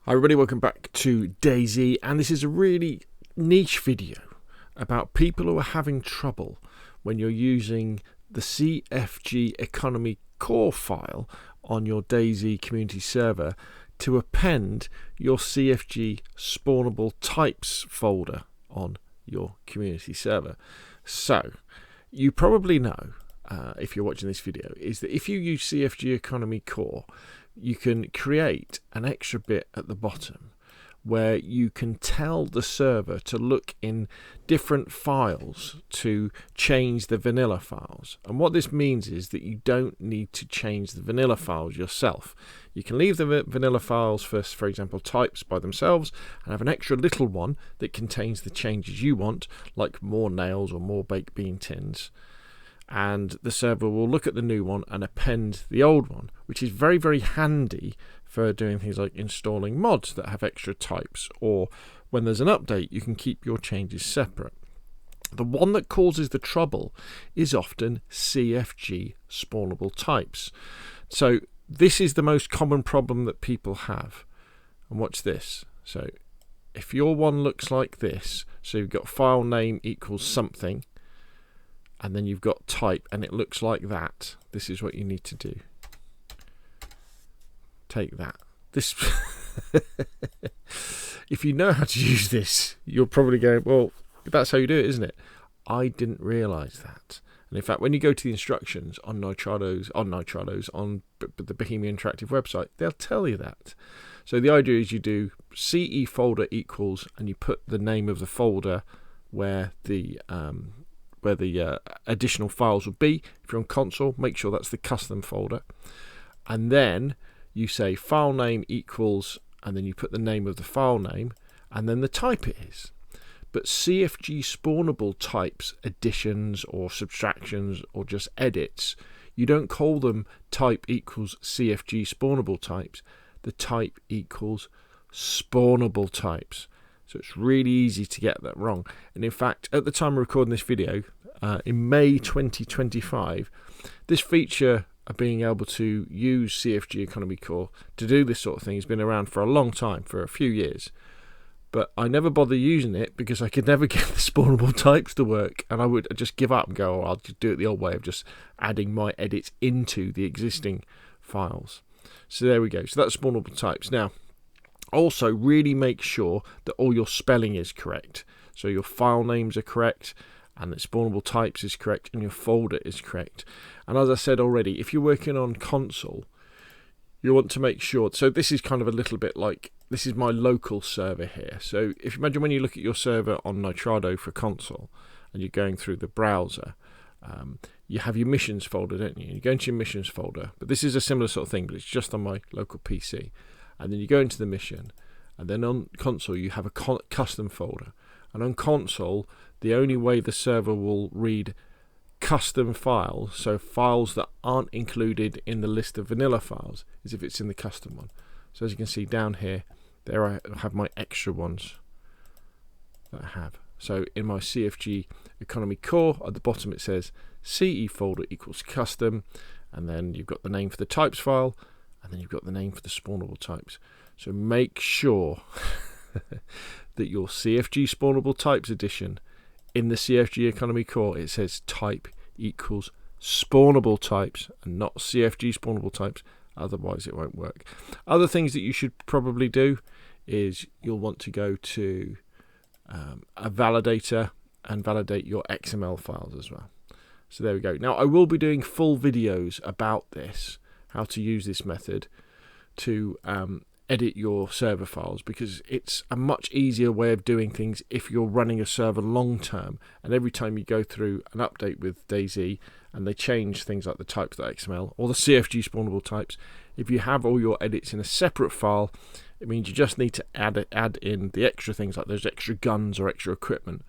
Hi everybody, welcome back to DayZ, and this is a really niche video about people who are having trouble when you're using the cfgeconomycore file on your DayZ Community Server to append your cfg spawnabletypes folder on your community server. So you probably know, if you're watching this video, is that if you use cfgeconomycore, you can create an extra bit at the bottom where you can tell the server to look in different files to change the vanilla files. And what this means is that you don't need to change the vanilla files yourself. You can leave the vanilla files for example, types by themselves, and have an extra little one that contains the changes you want, like more nails or more baked bean tins. And the server will look at the new one and append the old one, which is very, very handy for doing things like installing mods that have extra types, or when there's an update you can keep your changes separate. The one that causes the trouble is often cfg spawnabletypes. So this is the most common problem that people have. And watch this. So if your one looks like this, so you've got file name equals something, and then you've got type and it looks like that, this is what you need to do. Take that. This if you know how to use this, you're probably going, well, that's how you do it, isn't it? I didn't realize that. And in fact, when you go to the instructions on the Bohemia Interactive website, they'll tell you that. So the idea is you do ce folder equals, and you put the name of the folder where the additional files would be. If you're on console, make sure that's the custom folder, and then you say file name equals, and then you put the name of the file name and then the type it is. But cfg spawnabletypes additions or subtractions or just edits, you don't call them type equals cfg spawnabletypes. The type equals spawnabletypes. So it's really easy to get that wrong. And in fact, at the time of recording this video, in May 2025, this feature of being able to use cfgeconomycore to do this sort of thing has been around for a long time, for a few years. But I never bother using it because I could never get the spawnable types to work, and I would just give up and go, oh, I'll just do it the old way of just adding my edits into the existing files. So there we go. So that's spawnable types. Now, also really make sure that all your spelling is correct. So your file names are correct, and the spawnable types is correct, and your folder is correct. And as I said already, if you're working on console, you want to make sure, so this is kind of a little bit like, this is my local server here. So if you imagine when you look at your server on Nitrado for console and you're going through the browser, you have your missions folder, don't you? You go into your missions folder, but this is a similar sort of thing, but it's just on my local PC. And then you go into the mission, and then on console you have a custom folder. And on console, the only way the server will read custom files, so files that aren't included in the list of vanilla files, is if it's in the custom one. So as you can see down here, there I have my extra ones that I have. So in my cfgeconomycore, at the bottom it says ce folder equals custom, and then you've got the name for the types file, and then you've got the name for the spawnable types. So make sure that your cfg spawnable types edition in the cfgeconomycore, it says type equals spawnable types and not cfg spawnable types, otherwise it won't work. Other things that you should probably do is you'll want to go to a validator and validate your XML files as well. So there we go. Now I will be doing full videos about this, how to use this method to edit your server files, because it's a much easier way of doing things if you're running a server long term, and every time you go through an update with DayZ and they change things like the types.xml or the cfg spawnable types, if you have all your edits in a separate file, it means you just need to add in the extra things like those extra guns or extra equipment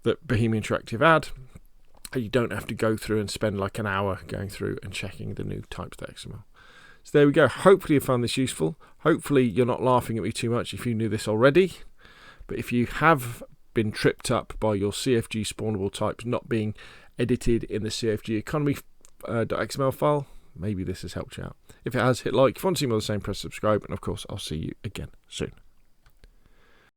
that Bohemia Interactive add, and you don't have to go through and spend like an hour going through and checking the new types.xml. So there we go. Hopefully you found this useful. Hopefully you're not laughing at me too much if you knew this already. But if you have been tripped up by your cfg spawnable types not being edited in the cfgeconomy.xml file, maybe this has helped you out. If it has, hit like. If you want to see more of the same, press subscribe. And of course, I'll see you again soon.